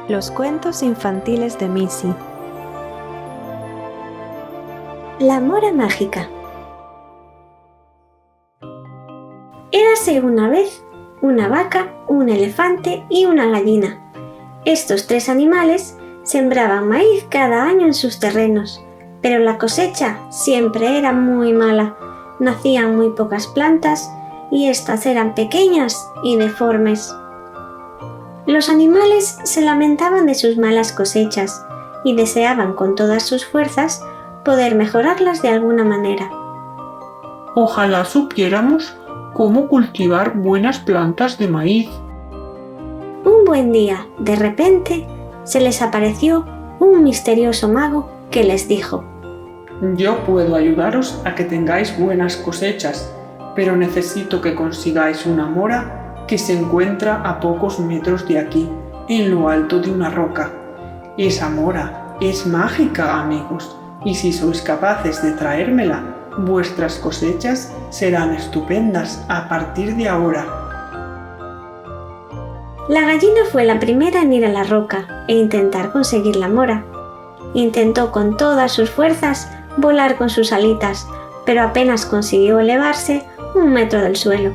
Los cuentos infantiles de Missy. La mora mágica. Érase una vez una vaca, un elefante y una gallina. Estos tres animales sembraban maíz cada año en sus terrenos, pero la cosecha siempre era muy mala. Nacían muy pocas plantas y éstas eran pequeñas y deformes. Los animales se lamentaban de sus malas cosechas y deseaban con todas sus fuerzas poder mejorarlas de alguna manera. Ojalá supiéramos cómo cultivar buenas plantas de maíz. Un buen día, de repente, se les apareció un misterioso mago que les dijo: Yo puedo ayudaros a que tengáis buenas cosechas, pero necesito que consigáis una mora que se encuentra a pocos metros de aquí, en lo alto de una roca. Esa mora es mágica, amigos, y si sois capaces de traérmela, vuestras cosechas serán estupendas a partir de ahora. La gallina fue la primera en ir a la roca e intentar conseguir la mora. Intentó con todas sus fuerzas volar con sus alitas, pero apenas consiguió elevarse 1 metro del suelo.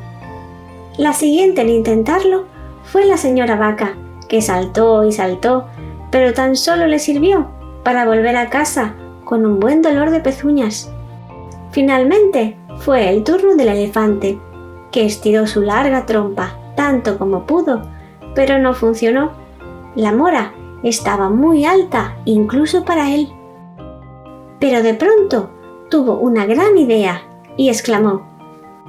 La siguiente en intentarlo fue la señora vaca, que saltó y saltó, pero tan solo le sirvió para volver a casa con un buen dolor de pezuñas. Finalmente fue el turno del elefante, que estiró su larga trompa tanto como pudo, pero no funcionó. La mora estaba muy alta incluso para él. Pero de pronto tuvo una gran idea y exclamó: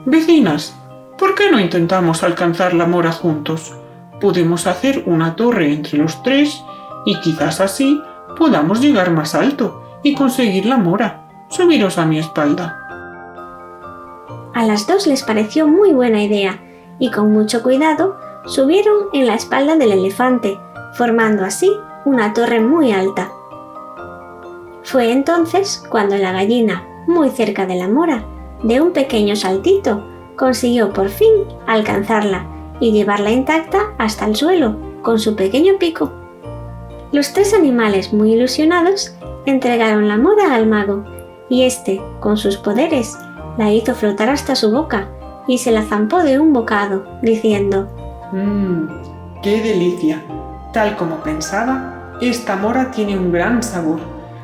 Vecinas, ¿por qué no intentamos alcanzar la mora juntos? Podemos hacer una torre entre los tres y quizás así podamos llegar más alto y conseguir la mora. Subiros a mi espalda. A las dos les pareció muy buena idea y con mucho cuidado subieron en la espalda del elefante, formando así una torre muy alta. Fue entonces cuando la gallina, muy cerca de la mora, de un pequeño saltito, consiguió por fin alcanzarla y llevarla intacta hasta el suelo con su pequeño pico. Los tres animales, muy ilusionados, entregaron la mora al mago y éste, con sus poderes, la hizo flotar hasta su boca y se la zampó de un bocado, diciendo: ¡Qué delicia! Tal como pensaba, esta mora tiene un gran sabor.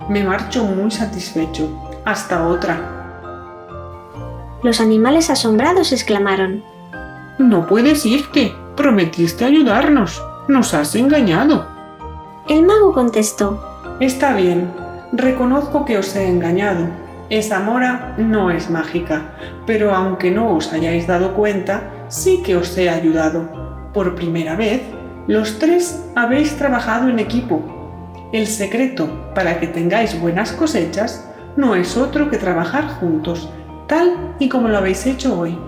Me marcho muy satisfecho. Hasta otra. Los animales asombrados exclamaron: No puedes irte. Prometiste ayudarnos. Nos has engañado. El mago contestó: Está bien. Reconozco que os he engañado. Esa mora no es mágica, pero aunque no os hayáis dado cuenta, sí que os he ayudado. Por primera vez, los tres habéis trabajado en equipo. El secreto para que tengáis buenas cosechas no es otro que trabajar juntos, tal y como lo habéis hecho hoy.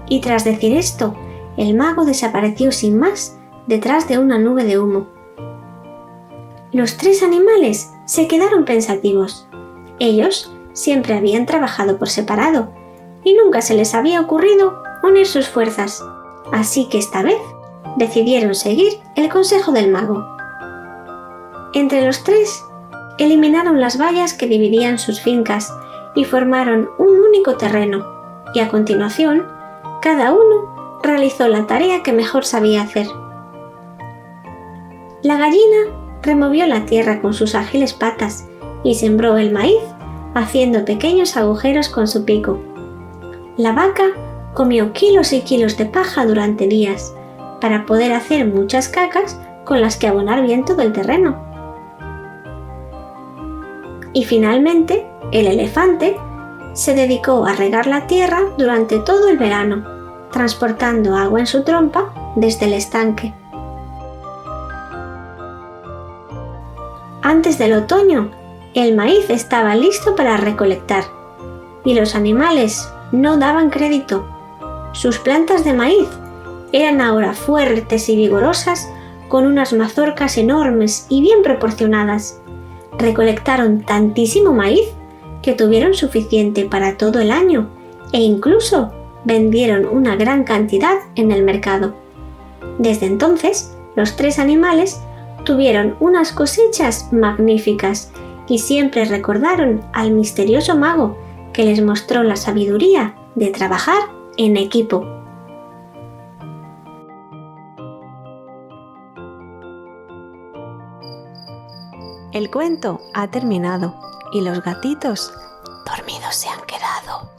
Y tras decir esto, el mago desapareció sin más detrás de una nube de humo. Los tres animales se quedaron pensativos. Ellos siempre habían trabajado por separado y nunca se les había ocurrido unir sus fuerzas, así que esta vez decidieron seguir el consejo del mago. Entre los tres, eliminaron las vallas que dividían sus fincas y formaron un único terreno, y a continuación, cada uno realizó la tarea que mejor sabía hacer. La gallina removió la tierra con sus ágiles patas y sembró el maíz, haciendo pequeños agujeros con su pico. La vaca comió kilos y kilos de paja durante días, para poder hacer muchas cacas con las que abonar bien todo el terreno. Y finalmente, el elefante se dedicó a regar la tierra durante todo el verano, transportando agua en su trompa desde el estanque. Antes del otoño, el maíz estaba listo para recolectar, y los animales no daban crédito. Sus plantas de maíz eran ahora fuertes y vigorosas, con unas mazorcas enormes y bien proporcionadas. Recolectaron tantísimo maíz que tuvieron suficiente para todo el año e incluso vendieron una gran cantidad en el mercado. Desde entonces, Los 3 animales tuvieron unas cosechas magníficas y siempre recordaron al misterioso mago que les mostró la sabiduría de trabajar en equipo. El cuento ha terminado y los gatitos dormidos se han quedado.